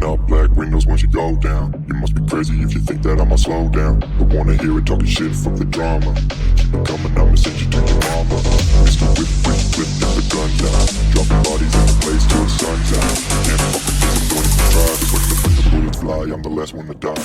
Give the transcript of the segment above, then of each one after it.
Rolling up black windows once you go down. You must be crazy if you think that I'ma slow down. Don't wanna hear it talking shit, fuck the drama. Keep it coming, I'ma send you to your mama. Mr. Whip, whip, whip, get the guns out. Dropping bodies in the place till the sun's out. Can't fuck with this, I'm going to try. Cause when the bullets fly, I'm the last one to die.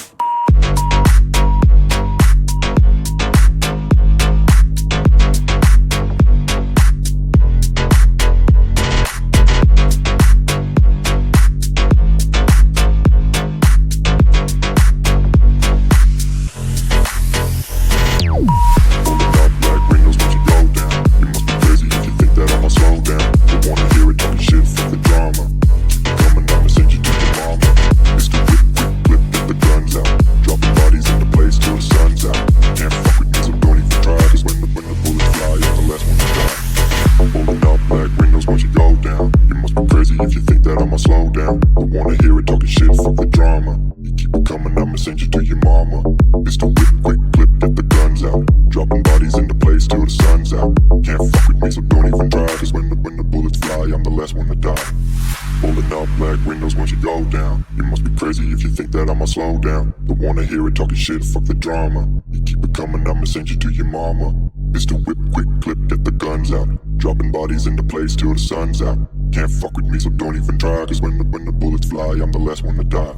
If you think that I'ma slow down, don't wanna hear it talking shit, fuck the drama. You keep it coming, I'ma send you to your mama. It's the whip, quick clip, get the guns out. Dropping bodies into place till the sun's out. Can't fuck with me, so don't even try. Cause when the bullets fly, I'm the last one to die. Pulling up black windows once you go down. You must be crazy if you think that I'ma slow down. Don't wanna hear it talking shit, fuck the drama. You keep it coming, I'ma send you to your mama. It's the whip, quick clip, get the guns out. Dropping bodies into place till the sun's out. Can't fuck with me, so don't even try. Cause when the bullets fly, I'm the last one to die.